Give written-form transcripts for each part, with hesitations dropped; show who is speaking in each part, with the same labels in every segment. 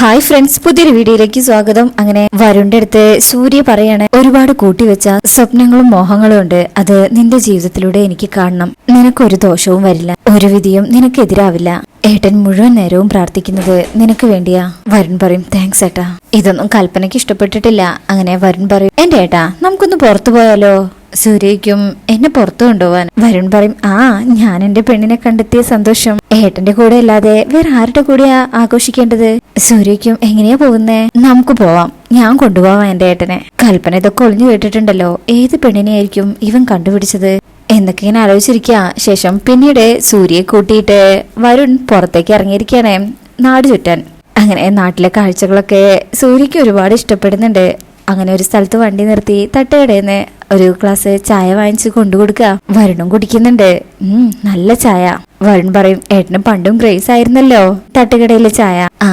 Speaker 1: Hi friends, പുതിയൊരു വീഡിയോയിലേക്ക് സ്വാഗതം. അങ്ങനെ വരുണിന്റെ അടുത്ത് സൂര്യ പറയാണ്, ഒരുപാട് കൂട്ടിവെച്ച സ്വപ്നങ്ങളും മോഹങ്ങളും ഉണ്ട്. അത് നിന്റെ ജീവിതത്തിലൂടെ എനിക്ക് കാണണം. നിനക്കൊരു ദോഷവും വരില്ല, ഒരു വിധിയും നിനക്കെതിരാവില്ല. ഏട്ടൻ മുഴുവൻ നേരവും പ്രാർത്ഥിക്കുന്നത് നിനക്ക് വേണ്ടിയാ. വരുൺ പറയും, താങ്ക്സ് ഏട്ടാ. ഇതൊന്നും കൽപ്പനയ്ക്ക് ഇഷ്ടപ്പെട്ടിട്ടില്ല. അങ്ങനെ വരുൺ പറയും, എന്റെ ഏട്ടാ നമുക്കൊന്ന് പുറത്തു പോയാലോ? സൂര്യയ്ക്കും എന്നെ പുറത്തു കൊണ്ടുപോവാൻ. വരുൺ പറയും, ആ ഞാൻ എന്റെ പെണ്ണിനെ കണ്ടെത്തിയ സന്തോഷം ഏട്ടന്റെ കൂടെ അല്ലാതെ വേറെ ആരുടെ കൂടെയാ ആഘോഷിക്കേണ്ടത്? സൂര്യയ്ക്കും എങ്ങനെയാ പോകുന്നേ? നമുക്ക് പോവാം, ഞാൻ കൊണ്ടുപോവാം എന്റെ ഏട്ടനെ. കൽപ്പന ഇതൊക്കെ ഒളിഞ്ഞു കേട്ടിട്ടുണ്ടല്ലോ. ഏത് പെണ്ണിനെയായിരിക്കും ഇവൻ കണ്ടുപിടിച്ചത് എന്നൊക്കെ ഇങ്ങനെ ആലോചിച്ചിരിക്കുക. ശേഷം പിന്നീട് സൂര്യയെ കൂട്ടിയിട്ട് വരുൺ പുറത്തേക്ക് ഇറങ്ങിയിരിക്കുകയാണ് നാട് ചുറ്റാൻ. അങ്ങനെ നാട്ടിലെ കാഴ്ചകളൊക്കെ സൂര്യക്ക് ഒരുപാട് ഇഷ്ടപ്പെടുന്നുണ്ട്. അങ്ങനെ ഒരു സ്ഥലത്ത് വണ്ടി നിർത്തി തട്ടുകടയിന്ന് ഒരു ഗ്ലാസ് ചായ വാങ്ങിച്ച് കൊണ്ടുകൊടുക്കുക. വരുണും കുടിക്കുന്നുണ്ട്. നല്ല ചായ. വരുൺ പറയും, ഏട്ടന് പണ്ടും ക്രേസ് ആയിരുന്നല്ലോ തട്ടുകടയിലെ ചായ. ആ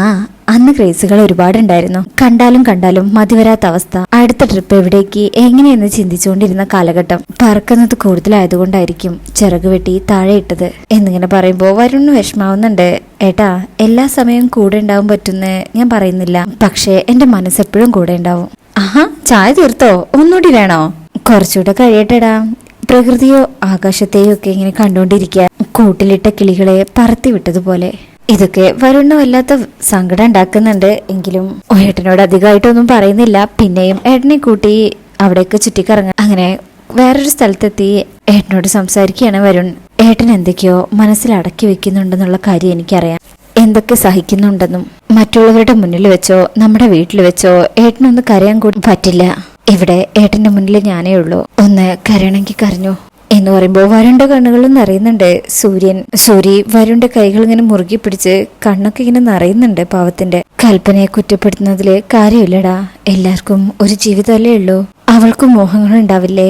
Speaker 1: അന്ന് ക്രേസുകൾ ഒരുപാടുണ്ടായിരുന്നു. കണ്ടാലും മതിവരാത്ത അവസ്ഥ. അടുത്ത ട്രിപ്പ് എവിടേക്ക് എങ്ങനെയെന്ന് ചിന്തിച്ചുകൊണ്ടിരുന്ന കാലഘട്ടം. പറക്കുന്നത് കൂടുതലായതുകൊണ്ടായിരിക്കും ചിറക് വെട്ടി താഴെ ഇട്ടത് എന്നിങ്ങനെ പറയുമ്പോ വരുണിന് വിഷമാവുന്നുണ്ട്. ഏട്ടാ, എല്ലാ സമയവും കൂടെ ഉണ്ടാവാൻ പറ്റുന്ന ഞാൻ പറയുന്നില്ല, പക്ഷെ എന്റെ മനസ്സെപ്പോഴും കൂടെ ഉണ്ടാവും. ആഹാ, ചായ തീർത്തോ? ഒന്നുകൂടി വേണോ? കുറച്ചുകൂടെ കഴിയട്ടെടാ. പ്രകൃതിയോ ആകാശത്തെയോ ഒക്കെ ഇങ്ങനെ കണ്ടുകൊണ്ടിരിക്കുക, കൂട്ടിലിട്ട കിളികളെ പറത്തി വിട്ടതുപോലെ. ഇതൊക്കെ വരുണിന് വല്ലാത്ത സങ്കടം ഉണ്ടാക്കുന്നുണ്ട്. എങ്കിലും ഏട്ടനോട് അധികമായിട്ടൊന്നും പറയുന്നില്ല. പിന്നെയും ഏട്ടനെ കൂട്ടി അവിടേക്ക് ചുറ്റിക്കറങ്ങ. അങ്ങനെ വേറൊരു സ്ഥലത്തെത്തി ഏട്ടനോട് സംസാരിക്കുകയാണ് വരുൺ. ഏട്ടൻ എന്തൊക്കെയോ മനസ്സിൽ അടക്കി വെക്കുന്നുണ്ടെന്നുള്ള കാര്യം എനിക്കറിയാം. എന്തൊക്കെ സഹിക്കുന്നുണ്ടെന്നും. മറ്റുള്ളവരുടെ മുന്നിൽ വെച്ചോ നമ്മുടെ വീട്ടിൽ വെച്ചോ ഏട്ടനൊന്ന് കരയാൻ കൂടി പറ്റില്ല. ഇവിടെ ഏട്ടന്റെ മുന്നിൽ ഞാനേ ഉള്ളൂ. ഒന്ന് കരയണമെങ്കിൽ കരഞ്ഞു എന്ന് പറയുമ്പോ വരുണിന്റെ കണ്ണുകളും നിറയുന്നുണ്ട്. സൂര്യ വരുണിന്റെ കൈകൾ ഇങ്ങനെ മുറുകി പിടിച്ച് കണ്ണൊക്കെ ഇങ്ങനെ നിറയുന്നുണ്ട്. പാവത്തിന്റെ. കൽപ്പനയെ കുറ്റപ്പെടുത്തുന്നതില് കാര്യമില്ലടാ. എല്ലാവർക്കും ഒരു ജീവിതമല്ലേ ഉള്ളൂ. അവൾക്കും മോഹങ്ങൾ ഉണ്ടാവില്ലേ?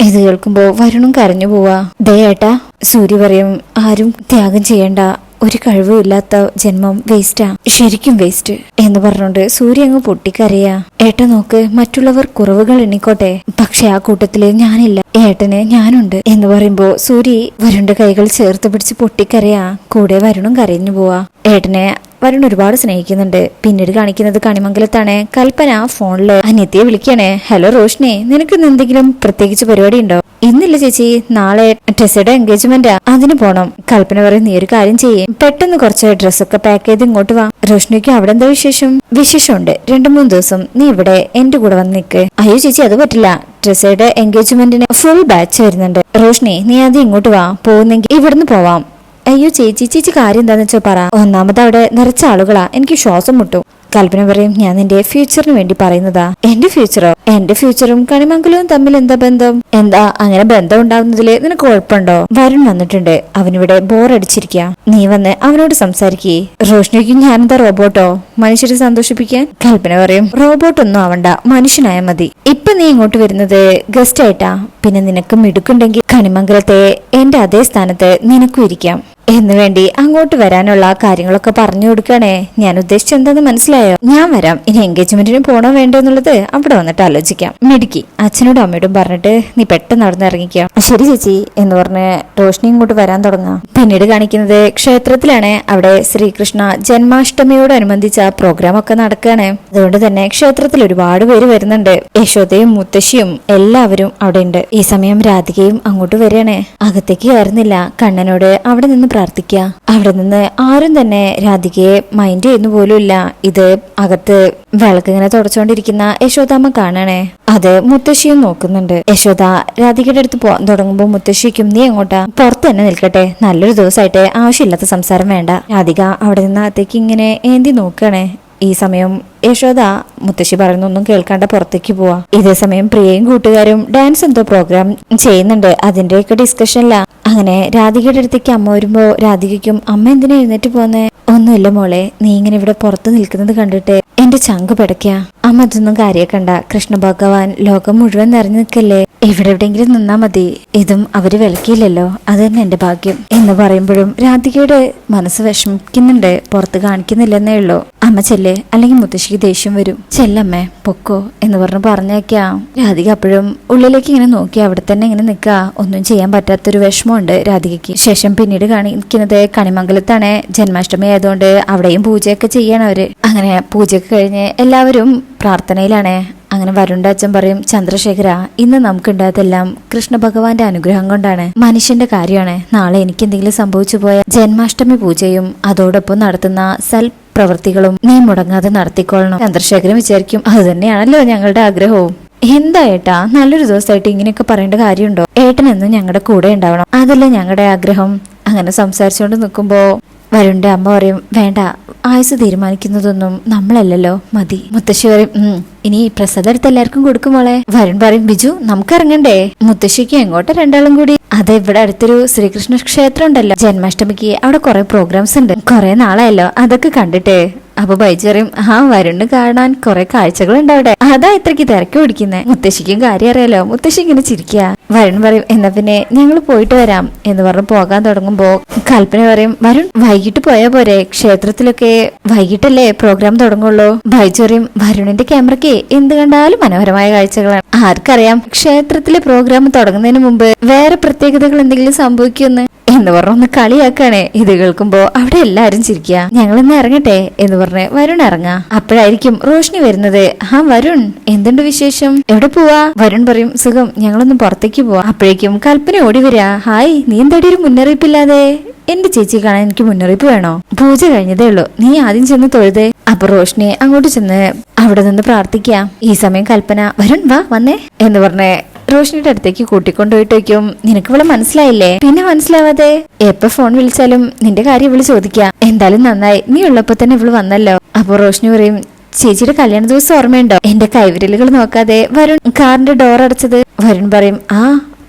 Speaker 1: ഇത് കേൾക്കുമ്പോ വരുണും കരഞ്ഞു പോവാ. ദേ ഏട്ടാ, സൂര്യ പറയും, ആരും ത്യാഗം ചെയ്യണ്ട. ഒരു കഴിവുമില്ലാത്ത ജന്മം വേസ്റ്റാ, ശരിക്കും വേസ്റ്റ് എന്ന് പറഞ്ഞോണ്ട് സൂര്യ അങ്ങ് പൊട്ടിക്കരയാ. ഏട്ട നോക്ക്, മറ്റുള്ളവർ കുറവുകൾ എണ്ണിക്കോട്ടെ, പക്ഷെ ആ കൂട്ടത്തില് ഞാനില്ല. ഏട്ടന് ഞാനുണ്ട് എന്ന് പറയുമ്പോ സൂര്യ വരുണിന്റെ കൈകൾ ചേർത്ത് പിടിച്ച് പൊട്ടിക്കരയാ. കൂടെ വരുണും കരഞ്ഞു പോവാ. ഏട്ടനെ വരുൺ ഒരുപാട് സ്നേഹിക്കുന്നുണ്ട്. പിന്നീട് കാണിക്കുന്നത് കണിമംഗലത്താണ്. കൽപ്പന ഫോണില് അനിയത്തിയെ വിളിക്കണേ. ഹലോ റോഷ്നി, നിനക്ക് എന്തെങ്കിലും പ്രത്യേകിച്ച് പരിപാടി ഉണ്ടോ? ഇന്നില്ല ചേച്ചി, നാളെ ടെസയുടെ എൻഗേജ്മെന്റാ, അതിന് പോണം. കൽപ്പന പറയും, നീ ഒരു കാര്യം ചെയ്യേ, പെട്ടെന്ന് കുറച്ച് ഡ്രസ്സൊക്കെ പാക്ക് ചെയ്ത് ഇങ്ങോട്ട് വാ. റോഷ്നിക്ക് അവിടെ എന്താ വിശേഷം? വിശേഷമുണ്ട്, 2-3 ദിവസം നീ ഇവിടെ എന്റെ കൂടെ വന്ന് നിൽക്ക്. അയ്യോ ചേച്ചി, അത് പറ്റില്ല. ടെസയുടെ എൻഗേജ്മെന്റിന് ഫുൾ ബാച്ച് വരുന്നുണ്ട്. റോഷ്നി, നീ ആദ്യം ഇങ്ങോട്ട് വാ. പോകുന്നെങ്കിൽ ഇവിടുന്ന് പോവാം. അയ്യോ ചേച്ചി കാര്യം എന്താന്ന് വെച്ചാൽ പറ. ഒന്നാമത് അവിടെ നിറച്ച ആളുകളാ, എനിക്ക് ശ്വാസം മുട്ടും. കൽപ്പന പറയും, ഞാൻ നിന്റെ ഫ്യൂച്ചറിന് വേണ്ടി പറയുന്നതാ. എന്റെ ഫ്യൂച്ചറോ? എന്റെ ഫ്യൂച്ചറും കണിമംഗലവും തമ്മിൽ എന്താ ബന്ധം? എന്താ അങ്ങനെ ബന്ധം ഉണ്ടാവുന്നതില് നിനക്ക് കുഴപ്പമുണ്ടോ? വരുൺ വന്നിട്ടുണ്ട്, അവനിവിടെ ബോറടിച്ചിരിക്കുക. നീ വന്ന് അവനോട് സംസാരിക്കേ. റോഷ്നിക്കും ഞാനെന്താ റോബോട്ടോ മനുഷ്യരെ സന്തോഷിപ്പിക്കാൻ? കൽപ്പന പറയും, റോബോട്ടൊന്നും ആവണ്ട, മനുഷ്യനായ മതി. ഇപ്പൊ നീ ഇങ്ങോട്ട് വരുന്നത് ഗസ്റ്റ് ആയിട്ടാ. പിന്നെ നിനക്ക് മിടുക്കുണ്ടെങ്കിൽ കണിമംഗലത്തെ എന്റെ അതേ സ്ഥാനത്ത് നിനക്കും ഇരിക്കാം എന്ന് വേണ്ടി അങ്ങോട്ട് വരാനുള്ള കാര്യങ്ങളൊക്കെ പറഞ്ഞു കൊടുക്കണേ. ഞാൻ ഉദ്ദേശിച്ചത് എന്താന്ന് മനസ്സിലായോ? ഞാൻ വരാം. ഇനി എൻഗേജ്മെന്റിന് പോണോ വേണ്ടോ എന്നുള്ളത് അവിടെ വന്നിട്ട് ആലോചിക്കാം. മിടുക്കി. അച്ഛനോടും അമ്മയോടും പറഞ്ഞിട്ട് നീ പെട്ടെന്ന് അവിടെ നിന്ന് ഇറങ്ങിക്കാം. ശരി ചേച്ചി എന്ന് പറഞ്ഞ് റോഷ്നി ഇങ്ങോട്ട് വരാൻ തുടങ്ങാം. പിന്നീട് കാണിക്കുന്നത് ക്ഷേത്രത്തിലാണ്. അവിടെ ശ്രീകൃഷ്ണ ജന്മാഷ്ടമിയോടനുബന്ധിച്ച പ്രോഗ്രാം ഒക്കെ നടക്കുകയാണ്. അതുകൊണ്ട് തന്നെ ക്ഷേത്രത്തിൽ ഒരുപാട് പേര് വരുന്നുണ്ട്. യശോദയും മുത്തശ്ശിയും എല്ലാവരും അവിടെ ഉണ്ട്. ഈ സമയം രാധികയും അങ്ങോട്ട് വരികയാണ്. അകത്തേക്ക് കയറുന്നില്ല. കണ്ണനോട് അവിടെ നിന്ന് പ്രാർത്ഥിക്കുക. അവിടെ നിന്ന് ആരും തന്നെ രാധികയെ മൈൻഡ് ചെയ്യുന്നു പോലുമില്ല. ഇത് അകത്ത് വിളക്ക് ഇങ്ങനെ തുടച്ചുകൊണ്ടിരിക്കുന്ന യശോദാമ്മ കാണണേ. അത് മുത്തശ്ശിയും നോക്കുന്നുണ്ട്. യശോദ രാധികയുടെ അടുത്ത് പോകാൻ തുടങ്ങുമ്പോ മുത്തശ്ശിക്കും, നീ എങ്ങോട്ടാ? പുറത്ത് തന്നെ നിൽക്കട്ടെ, നല്ലൊരു ദിവസമായിട്ട് ആവശ്യമില്ലാത്ത സംസാരം വേണ്ട. രാധിക അവിടെ നിന്ന് അകത്തേക്ക് ഇങ്ങനെ ഏന്തി നോക്കണേ. ഈ സമയം യശോദ മുത്തശ്ശി പറയുന്നൊന്നും കേൾക്കാണ്ട് പുറത്തേക്ക് പോവാ. ഇതേ സമയം പ്രിയയും കൂട്ടുകാരും ഡാൻസ് എന്തോ പ്രോഗ്രാം ചെയ്യുന്നുണ്ട്. അതിന്റെയൊക്കെ ഡിസ്കഷനില്ല. അങ്ങനെ രാധികയുടെ അടുത്തേക്ക് അമ്മ വരുമ്പോ രാധികയ്ക്കും, അമ്മ എന്തിനാ എഴുന്നേറ്റ് പോന്നേ? ഒന്നുമില്ല മോളെ, നീ ഇങ്ങനെ ഇവിടെ പുറത്ത് നിൽക്കുന്നത് കണ്ടിട്ട് എന്റെ ചങ്ക് പിടയ്ക്ക. അമ്മ അതൊന്നും കാര്യക്കണ്ട. കൃഷ്ണ ഭഗവാൻ ലോകം മുഴുവൻ നിറഞ്ഞു നിൽക്കല്ലേ, ഇവിടെ എവിടെയെങ്കിലും നിന്നാ മതി. ഇതും അവര് വിലക്കിയില്ലല്ലോ, അത് തന്നെ എന്റെ ഭാഗ്യം എന്ന് പറയുമ്പോഴും രാധികയുടെ മനസ്സ് വിഷമിക്കുന്നുണ്ട്, പുറത്ത് കാണിക്കുന്നില്ലെന്നേ ഉള്ളൂ. അമ്മ ചെല്ലേ, അല്ലെങ്കിൽ മുത്തശ്ശിക്ക് ദേഷ്യം വരും. ചെല്ലമ്മേ പൊക്കോ എന്ന് പറഞ്ഞേക്കാം. രാധിക അപ്പോഴും ഉള്ളിലേക്ക് ഇങ്ങനെ നോക്കി അവിടെ തന്നെ ഇങ്ങനെ നിൽക്കുക. ഒന്നും ചെയ്യാൻ പറ്റാത്തൊരു വിഷമമുണ്ട് രാധികയ്ക്ക്. ശേഷം പിന്നീട് കാണിക്കുന്നത് കണിമംഗലത്താണ്. ജന്മാഷ്ടമി ആയതുകൊണ്ട് അവിടെയും പൂജയൊക്കെ ചെയ്യണം അവര്. അങ്ങനെ പൂജയൊക്കെ കഴിഞ്ഞ് എല്ലാവരും പ്രാർത്ഥനയിലാണ്. അങ്ങനെ വരുണിന്റെ അച്ഛൻ പറയും, ചന്ദ്രശേഖര, ഇന്ന് നമുക്കുണ്ടായതെല്ലാം കൃഷ്ണ ഭഗവാന്റെ അനുഗ്രഹം കൊണ്ടാണ്. മനുഷ്യന്റെ കാര്യമാണ്. നാളെ എനിക്ക് എന്തെങ്കിലും സംഭവിച്ചു പോയ ജന്മാഷ്ടമി പൂജയും അതോടൊപ്പം നടത്തുന്ന പ്രവൃത്തികളും നീ മുടങ്ങാതെ നടത്തിക്കൊള്ളണം. ചന്ദ്രശേഖരൻ വിചാരിക്കും, അത് തന്നെയാണല്ലോ ഞങ്ങളുടെ ആഗ്രഹവും. എന്താ ഏട്ടാ, നല്ലൊരു ദിവസമായിട്ട് ഇങ്ങനെയൊക്കെ പറയേണ്ട കാര്യമുണ്ടോ? ഏട്ടനെന്നും ഞങ്ങളുടെ കൂടെ ഉണ്ടാവണം, അതല്ലേ ഞങ്ങളുടെ ആഗ്രഹം. അങ്ങനെ സംസാരിച്ചുകൊണ്ട് നിൽക്കുമ്പോ വരുണിന്റെ അമ്മ പറയും, വേണ്ട, ആയുസ് തീരുമാനിക്കുന്നതൊന്നും നമ്മളല്ലല്ലോ, മതി. മുത്തശ്ശി പറയും, ഇനി പ്രസാദം എടുത്ത് എല്ലാവർക്കും കൊടുക്കുമോളെ. വരുൺ പറയും, ബിജു നമുക്ക് ഇറങ്ങണ്ടേ? മുത്തശ്ശിക്ക് എങ്ങോട്ട് രണ്ടാളും കൂടി? അതെ, ഇവിടെ അടുത്തൊരു ശ്രീകൃഷ്ണ ക്ഷേത്രം ഉണ്ടല്ലോ, ജന്മാഷ്ടമിക്ക് അവിടെ കുറെ പ്രോഗ്രാംസ് ഉണ്ട്, കുറെ നാളായല്ലോ അതൊക്കെ കണ്ടിട്ടേ. അപ്പൊ ബൈജു പറയും, വരുണ് കാണാൻ കുറെ കാഴ്ചകളുണ്ട് അവിടെ, അതാ ഇത്രയ്ക്ക് തിരക്ക് പിടിക്കുന്നേ. മുത്തശ്ശിക്കും കാര്യം അറിയാലോ. മുത്തശ്ശി ഇങ്ങനെ ചിരിക്കുക. വരുൺ പറയും, എന്നാ പിന്നെ ഞങ്ങൾ പോയിട്ട് വരാം എന്ന് പറഞ്ഞ് പോകാൻ തുടങ്ങുമ്പോ കൽപ്പന പറയും, വരുൺ വൈകിട്ട് പോയാ പോരെ, ക്ഷേത്രത്തിലൊക്കെ വൈകിട്ടല്ലേ പ്രോഗ്രാം തുടങ്ങുള്ളൂ. ബൈജു പറയും, വരുണിന്റെ ക്യാമറയ്ക്ക് എന്ത് കണ്ടാലും മനോഹരമായ കാഴ്ചകളാണ്. ആർക്കറിയാം ക്ഷേത്രത്തിലെ പ്രോഗ്രാം തുടങ്ങുന്നതിന് മുമ്പ് വേറെ പ്രത്യേകതകൾ എന്തെങ്കിലും സംഭവിക്കുമെന്ന് എന്ന് പറഞ്ഞൊന്ന് കളിയാക്കാണ്. ഇത് കേൾക്കുമ്പോ അവിടെ എല്ലാരും ചിരിക്കുക. ഞങ്ങളിന്ന് ഇറങ്ങട്ടെ എന്ന് പറഞ്ഞ് വരുൺ ഇറങ്ങാ. അപ്പോഴായിരിക്കും റോഷ്നി വരുന്നത്. വരുൺ, എന്തുണ്ട് വിശേഷം? എവിടെ പോവാ? വരുൺ പറയും, സുഖം, ഞങ്ങളൊന്ന് പുറത്തേക്ക് പോവാ. അപ്പോഴേക്കും കൽപ്പന ഓടി വരിക. ഹായ്, നീ എന്താടി ഒരു മുന്നറിയിപ്പില്ലാതെ? എന്റെ ചേച്ചി കാണാൻ എനിക്ക് മുന്നറിയിപ്പ് വേണോ? പൂജ കഴിഞ്ഞതേ ഉള്ളൂ, നീ ആദ്യം ചെന്ന് തൊഴുതേ. അപ്പൊ റോഷ്നി അങ്ങോട്ട് ചെന്ന് അവിടെ നിന്ന് പ്രാർത്ഥിക്കാം. ഈ സമയം കൽപ്പന, വരുൺ വാ വന്നേ എന്ന് പറഞ്ഞ് റോഷ്നിയുടെ അടുത്തേക്ക് കൂട്ടിക്കൊണ്ടുപോയിട്ട് വയ്ക്കും. നിനക്ക് ഇവളെ മനസ്സിലായില്ലേ? പിന്നെ മനസ്സിലാവാതെ? എപ്പോ ഫോൺ വിളിച്ചാലും നിന്റെ കാര്യം ഇവള് ചോദിക്കാം. എന്തായാലും നന്നായി, നീ ഉള്ളപ്പോ തന്നെ ഇവള് വന്നല്ലോ. അപ്പൊ റോഷ്നി പറയും, ചേച്ചിയുടെ കല്യാണ ദിവസം ഓർമ്മയുണ്ടോ? എന്റെ കൈവിരലുകൾ നോക്കാതെ വരുൺ കാറിന്റെ ഡോർ അടച്ചത്. വരുൺ പറയും,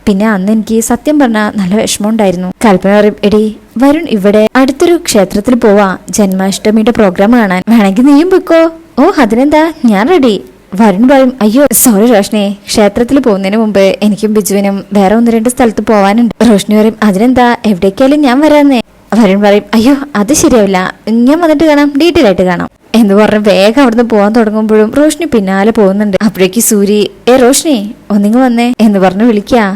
Speaker 1: പിന്നെ അന്ന് എനിക്ക് സത്യം പറഞ്ഞ നല്ല വിഷമം ഉണ്ടായിരുന്നു. കൽപ്പന പറയും, എടി വരുൺ ഇവിടെ അടുത്തൊരു ക്ഷേത്രത്തിൽ പോവാ, ജന്മാഷ്ടമിയുടെ പ്രോഗ്രാം കാണാൻ, വേണമെങ്കിൽ നീയും പൊക്കോ. ഓ അതിനെന്താ, ഞാൻ റെഡി. വരുൺ പറയും, അയ്യോ സോറി റോഷ്നി, ക്ഷേത്രത്തിൽ പോകുന്നതിന് മുമ്പ് എനിക്കും ബിജുവിനും വേറെ 1-2 സ്ഥലത്ത് പോവാനുണ്ട്. റോഷ്നി പറയും, അതിനെന്താ, എവിടേക്കായാലും ഞാൻ വരാന്നേ. വരുൺ പറയും, അയ്യോ അത് ശരിയാവില്ല, ഞാൻ വന്നിട്ട് കാണാം, ഡീറ്റെയിൽ ആയിട്ട് കാണാം എന്ന് പറഞ്ഞ് വേഗം അവിടുന്ന് പോകാൻ തുടങ്ങുമ്പോഴും റോഷ്നി പിന്നാലെ പോകുന്നുണ്ട്. അപ്പോഴേക്ക് സൂരി, റോഷ്നി ഒന്നിങ്ങ് വന്നേ എന്ന് പറഞ്ഞ് വിളിക്കാ.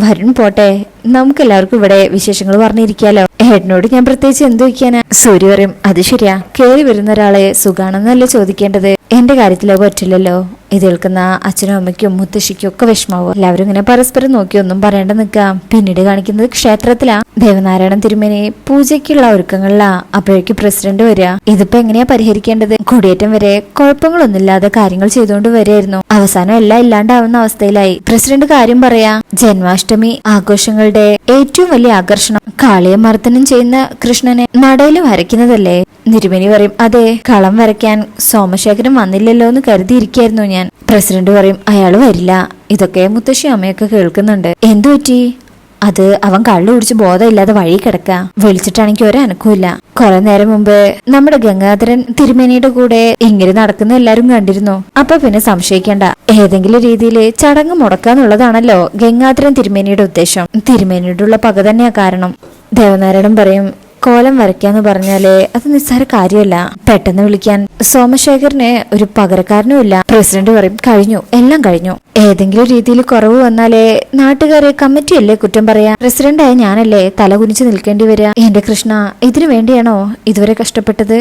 Speaker 1: വരുൺ പോട്ടെ, നമുക്ക് എല്ലാവർക്കും ഇവിടെ വിശേഷങ്ങൾ പറഞ്ഞിരിക്കാലോ. ഏട്ടനോട് ഞാൻ പ്രത്യേകിച്ച് എന്ത് വയ്ക്കാനാ? സൂര്യ പറയും, അത് ശരിയാ, കേറി വരുന്ന ഒരാളെ സുഖാണെന്നല്ലേ ചോദിക്കേണ്ടത്, എന്റെ കാര്യത്തിലോ പറ്റില്ലല്ലോ. ഇത് കേൾക്കുന്ന അച്ഛനും അമ്മയ്ക്കും മുത്തശ്ശിക്കും ഒക്കെ വിഷമാവും. എല്ലാവരും ഇങ്ങനെ പരസ്പരം നോക്കി ഒന്നും പറയേണ്ട നിൽക്കാം. പിന്നീട് കാണിക്കുന്നത് ക്ഷേത്രത്തിലാ. ദേവനാരായണൻ തിരുമേനി പൂജയ്ക്കുള്ള ഒരുക്കങ്ങളിലാ. അപ്പോഴേക്ക് പ്രസിഡന്റ് വരിക. ഇതിപ്പോ എങ്ങനെയാ പരിഹരിക്കേണ്ടത്? കൊടിയേറ്റം വരെ കുഴപ്പങ്ങളൊന്നുമില്ലാതെ കാര്യങ്ങൾ ചെയ്തുകൊണ്ട് വരെയായിരുന്നു. അവസാനം എല്ലാം ഇല്ലാണ്ടാവുന്ന അവസ്ഥയിലായി. പ്രസിഡന്റ് കാര്യം പറയാ, ജന്മാഷ്ടമി ആഘോഷങ്ങളുടെ ഏറ്റവും വലിയ ആകർഷണം കാളിയെ മർദ്ദനം ചെയ്യുന്ന കൃഷ്ണനെ നടയിൽ വരയ്ക്കുന്നതല്ലേ? തിരുമേനി പറയും, അതെ, കളം വരയ്ക്കാൻ സോമശേഖരൻ വന്നില്ലല്ലോ എന്ന് കരുതിയിരിക്കായിരുന്നു ഞാൻ. പ്രസിഡന്റ് പറയും, അയാള് വരില്ല. ഇതൊക്കെ മുത്തശ്ശി അമ്മയൊക്കെ കേൾക്കുന്നുണ്ട്. എന്തു പറ്റി? അത് അവൻ കള്ളു കുടിച്ച് ബോധമില്ലാതെ വഴി കിടക്ക. വിളിച്ചിട്ടാണെങ്കിൽ ഒരനക്കുമില്ല. കുറെ നേരം മുമ്പ് നമ്മുടെ ഗംഗാധരൻ തിരുമേനിയുടെ കൂടെ ഇങ്ങനെ നടക്കുന്ന എല്ലാരും കണ്ടിരുന്നു. അപ്പൊ പിന്നെ സംശയിക്കേണ്ട, ഏതെങ്കിലും രീതിയിൽ ചടങ്ങ് മുടക്കാന്നുള്ളതാണല്ലോ ഗംഗാധരൻ തിരുമേനിയുടെ ഉദ്ദേശം. തിരുമേനിയോടുള്ള പക തന്നെയാ കാരണം. ദേവനാരായണൻ പറയും, കോലം വരയ്ക്കാന്ന് പറഞ്ഞാലേ അത് നിസ്സാര കാര്യമല്ല. പെട്ടെന്ന് വിളിക്കാൻ സോമശേഖരന് ഒരു പകരക്കാരനും ഇല്ല. പ്രസിഡന്റ് പറയും, കഴിഞ്ഞു, എല്ലാം കഴിഞ്ഞു. ഏതെങ്കിലും രീതിയിൽ കുറവ് വന്നാലേ നാട്ടുകാരെ കമ്മിറ്റിയല്ലേ കുറ്റം പറയാ. പ്രസിഡന്റായ ഞാനല്ലേ തല കുനിച്ച് നിൽക്കേണ്ടി വരിക. എന്റെ കൃഷ്ണ, ഇതിനു വേണ്ടിയാണോ ഇതുവരെ കഷ്ടപ്പെട്ടത്?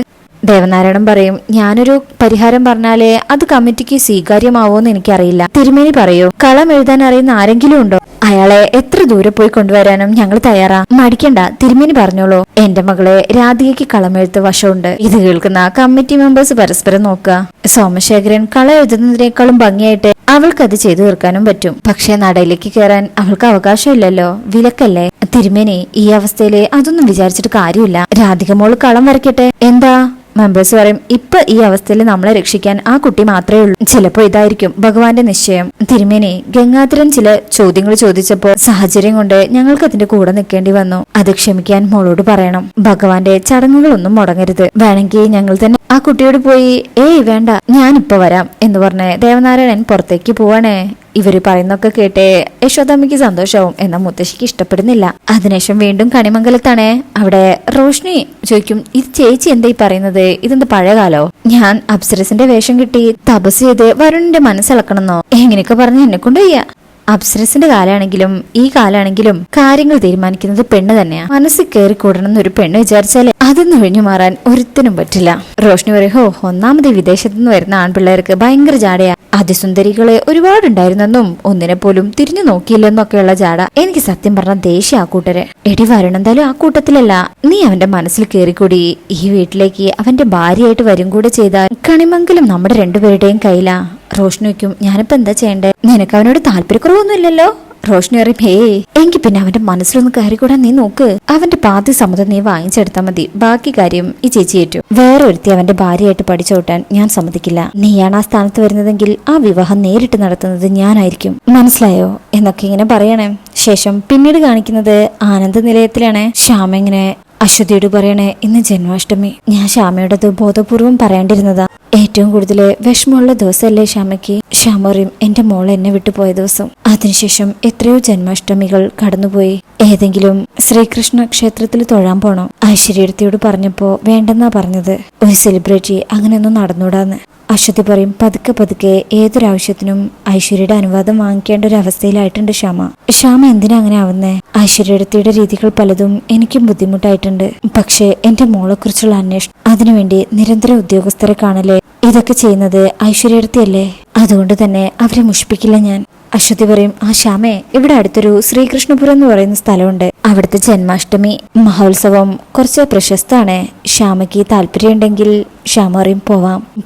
Speaker 1: ദേവനാരായണൻ പറയും, ഞാനൊരു പരിഹാരം പറഞ്ഞാലേ അത് കമ്മിറ്റിക്ക് സ്വീകാര്യമാവോന്ന് എനിക്കറിയില്ല. തിരുമേനി പറയൂ, കളം എഴുതാൻ അറിയുന്ന ആരെങ്കിലും ഉണ്ടോ? അയാളെ എത്ര ദൂരെ പോയി കൊണ്ടുവരാനും ഞങ്ങൾ തയ്യാറാ. മടിക്കണ്ട, തിരുമേനി പറഞ്ഞോളൂ. എന്റെ മകളെ രാധികയ്ക്ക് കളമെഴുത്ത് വശമുണ്ട്. ഇത് കേൾക്കുന്ന കമ്മിറ്റി മെമ്പേഴ്സ് പരസ്പരം നോക്കുക. സോമശേഖരൻ കള എഴുതുന്നതിനേക്കാളും ഭംഗിയായിട്ട് അവൾക്കത് ചെയ്തു തീർക്കാനും പറ്റും. പക്ഷെ നടയിലേക്ക് കയറാൻ അവൾക്ക് അവകാശമില്ലല്ലോ, വിലക്കല്ലേ. തിരുമേനി, ഈ അവസ്ഥയില് അതൊന്നും വിചാരിച്ചിട്ട് കാര്യമില്ല. രാധിക മോള് കളം വരയ്ക്കട്ടെ. എന്താ? മെമ്പേഴ്സ് പറയും, ഇപ്പൊ ഈ അവസ്ഥയിൽ നമ്മളെ രക്ഷിക്കാൻ ആ കുട്ടി മാത്രമേ ഉള്ളൂ. ചിലപ്പോ ഇതായിരിക്കും ഭഗവാന്റെ നിശ്ചയം. തിരുമേനി, ഗംഗാധരൻ ചില ചോദ്യങ്ങൾ ചോദിച്ചപ്പോ സാഹചര്യം കൊണ്ട് ഞങ്ങൾക്ക് അതിന്റെ കൂടെ നിൽക്കേണ്ടി വന്നു. അത് ക്ഷമിക്കാൻ മോളോട് പറയണം. ഭഗവാന്റെ ചടങ്ങുകളൊന്നും മുടങ്ങരുത്. വേണമെങ്കിൽ ഞങ്ങൾ തന്നെ ആ കുട്ടിയോട് പോയി, ഏയ് വേണ്ട, ഞാനിപ്പോ വരാം എന്ന് പറഞ്ഞ് ദേവനാരായണൻ പുറത്തേക്ക് പോവാണേ. ഇവര് പറയുന്നൊക്കെ കേട്ടേ യശോദാമ്മയ്ക്ക് സന്തോഷവും, എന്നാൽ മുത്തശ്ശിക്ക് ഇഷ്ടപ്പെടുന്നില്ല. അതിനുശേഷം വീണ്ടും കണിമംഗലത്താണേ. അവിടെ റോഷ്നി ചോദിക്കും, ഇത് ചേച്ചി എന്താ ഈ പറയുന്നത്? ഇതെന്ത് പഴയകാലോ? ഞാൻ അപ്സരസിന്റെ വേഷം കിട്ടി തപസ് ചെയ്ത് വരുണിന്റെ മനസ്സിളക്കണമെന്നോ? എങ്ങനെയൊക്കെ പറഞ്ഞ് എന്നെ കൊണ്ട് വയ്യ. അപ്സരസിന്റെ കാലാണെങ്കിലും ഈ കാലാണെങ്കിലും കാര്യങ്ങൾ തീരുമാനിക്കുന്നത് പെണ്ണ് തന്നെയാ. മനസ്സിൽ കയറി കൂടണമെന്ന് ഒരു പെണ്ണ് വിചാരിച്ചാലേ അതൊന്നും ഒഴിഞ്ഞു മാറാൻ ഒരുത്തിനും പറ്റില്ല. റോഷ്നി പറയും, ഹോ, ഒന്നാമത് വിദേശത്തു നിന്ന് വരുന്ന ആൺപിള്ളേർക്ക് ഭയങ്കര ജാടയാ. അതിസുന്ദരികളെ ഒരുപാടുണ്ടായിരുന്നെന്നും ഒന്നിനെ പോലും തിരിഞ്ഞു നോക്കിയില്ലെന്നൊക്കെയുള്ള ജാട. എനിക്ക് സത്യം പറഞ്ഞ ദേഷ്യം ആ കൂട്ടരെ. എടി വരണെന്തായാലും ആ കൂട്ടത്തിലല്ല. നീ അവന്റെ മനസ്സിൽ കയറിക്കൂടി ഈ വീട്ടിലേക്ക് അവന്റെ ഭാര്യയായിട്ട് വരും കൂടെ ചെയ്താൽ കണിമംഗലം നമ്മുടെ രണ്ടുപേരുടെയും കയ്യിലാ. റോഷ്നി വയ്ക്കും, ഞാനിപ്പോ എന്താ ചെയ്യണ്ടേ? നിനക്ക് അവനോട് താല്പര്യക്കുറവൊന്നും ഇല്ലല്ലോ? റോഷ്നി പറയും, ഹേ, എങ്കിൽ പിന്നെ അവന്റെ മനസ്സിലൊന്ന് കയറിക്കൂടാൻ നീ നോക്ക്. അവന്റെ പാതി സമ്മതം നീ വാങ്ങിച്ചെടുത്താ മതി. ബാക്കി കാര്യം ഈ ചേച്ചി ഏറ്റു. വേറെ ഒരുത്തി അവന്റെ ഭാര്യയായിട്ട് പഠിച്ചോട്ടാൻ ഞാൻ സമ്മതിക്കില്ല. നീയാണ് ആ സ്ഥാനത്ത് വരുന്നതെങ്കിൽ ആ വിവാഹം നേരിട്ട് നടത്തുന്നത് ഞാനായിരിക്കും. മനസ്സിലായോ എന്നൊക്കെ ഇങ്ങനെ പറയണേ. ശേഷം പിന്നീട് കാണിക്കുന്നത് ആനന്ദ നിലയത്തിലാണ്. ശ്യാമ ഇങ്ങനെ അശ്വതിയോട് പറയണേ, ഇന്ന് ജന്മാഷ്ടമി. ഞാൻ ശ്യാമയോടത് ബോധപൂർവം പറയേണ്ടിരുന്നതാ. ഏറ്റവും കൂടുതൽ വിഷമമുള്ള ദിവസമല്ലേ ശ്യാമയ്ക്ക്? ശ്യാമ പറയും, എന്റെ മോൾ എന്നെ വിട്ടുപോയ ദിവസം. അതിനുശേഷം എത്രയോ ജന്മാഷ്ടമികൾ കടന്നുപോയി. ഏതെങ്കിലും ശ്രീകൃഷ്ണ ക്ഷേത്രത്തിൽ തൊഴാൻ പോണോ? ഐശ്വര്യത്തിയോട് പറഞ്ഞപ്പോ വേണ്ടെന്നാ പറഞ്ഞത്. ഒരു സെലിബ്രിറ്റി അങ്ങനെയൊന്നും നടന്നൂടാന്ന്. അശ്വതി പറയും, പതുക്കെ പതുക്കെ ഏതൊരാവശ്യത്തിനും ഐശ്വര്യയുടെ അനുവാദം വാങ്ങിക്കേണ്ട ഒരു അവസ്ഥയിലായിട്ടുണ്ട് ശ്യാമ. ശ്യാമ എന്തിനാ അങ്ങനെ ആവുന്നേ? ഐശ്വര്യയുടെ രീതികൾ പലതും എനിക്കും ബുദ്ധിമുട്ടായിട്ടുണ്ട്. പക്ഷെ എന്റെ മോളെ കുറിച്ചുള്ള അന്വേഷണം, അതിനുവേണ്ടി നിരന്തര ഉദ്യോഗസ്ഥരെ കാണലേ, ഇതൊക്കെ ചെയ്യുന്നത് ഐശ്വര്യത്തിയല്ലേ. അതുകൊണ്ട് തന്നെ അവരെ മുഷിപ്പിക്കില്ല ഞാൻ. അശ്വതി പറയും, ആ ശ്യാമേ, ഇവിടെ അടുത്തൊരു ശ്രീകൃഷ്ണപുരം എന്ന് പറയുന്ന സ്ഥലമുണ്ട്. അവിടുത്തെ ജന്മാഷ്ടമി മഹോത്സവം കുറച്ച് പ്രശസ്താണ്. ശ്യാമയ്ക്ക് താല്പര്യമുണ്ടെങ്കിൽ ശ്യാമ പറയും,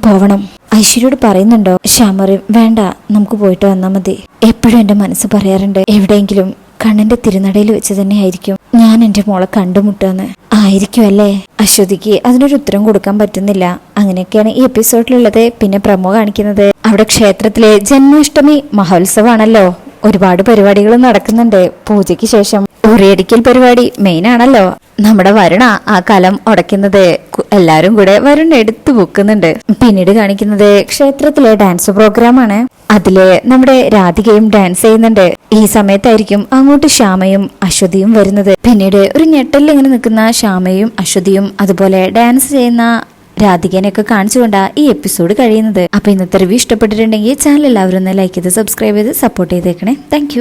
Speaker 1: പോവണം. ഐശ്വര്യോട് പറയുന്നുണ്ടോ? ശ്യാമ പറയും, വേണ്ട, നമുക്ക് പോയിട്ട് വന്നാൽ മതി. എപ്പോഴും എന്റെ മനസ്സ് പറയാറുണ്ട്, എവിടെയെങ്കിലും കണ്ണന്റെ തിരുനടയിൽ വെച്ച് തന്നെ ആയിരിക്കും ഞാൻ എന്റെ മോളെ കണ്ടുമുട്ടുകയെന്ന്. ആയിരിക്കും അല്ലേ? അശ്വതിക്ക് അതിനൊരു ഉത്തരം കൊടുക്കാൻ പറ്റുന്നില്ല. അങ്ങനെയൊക്കെയാണ് ഈ എപ്പിസോഡിലുള്ളത്. പിന്നെ പ്രമോ കാണിക്കുന്നത് അവിടെ ക്ഷേത്രത്തിലെ ജന്മാഷ്ടമി മഹോത്സവമാണല്ലോ. ഒരുപാട് പരിപാടികൾ നടക്കുന്നുണ്ട്. പൂജയ്ക്ക് ശേഷം ഉറിയടിക്കൽ പരിപാടി മെയിൻ ആണല്ലോ. നമ്മുടെ വരുണ ആ കലം ഉടയ്ക്കുന്നത് എല്ലാരും കൂടെ വരുൺ എടുത്തു പൊക്കുന്നുണ്ട്. പിന്നീട് കാണിക്കുന്നത് ക്ഷേത്രത്തിലെ ഡാൻസ് പ്രോഗ്രാമാണ്. അതില് നമ്മുടെ രാധികയും ഡാൻസ് ചെയ്യുന്നുണ്ട്. ഈ സമയത്തായിരിക്കും അങ്ങോട്ട് ശ്യാമയും അശ്വതിയും വരുന്നത്. പിന്നീട് ഒരു ഞെട്ടലിൽ ഇങ്ങനെ നിൽക്കുന്ന ശ്യാമയും അശ്വതിയും അതുപോലെ ഡാൻസ് ചെയ്യുന്ന രാധികനെയൊക്കെ കാണിച്ചുകൊണ്ടാ ഈ എപ്പിസോഡ് കഴിയുന്നത്. അപ്പൊ ഇന്നത്തെ റിവ്യൂ ഇഷ്ടപ്പെട്ടിട്ടുണ്ടെങ്കിൽ ചാനൽ എല്ലാവരും ഒന്ന് ലൈക്ക് ചെയ്ത് സബ്സ്ക്രൈബ് ചെയ്ത് സപ്പോർട്ട് ചെയ്തേക്കണേ. താങ്ക്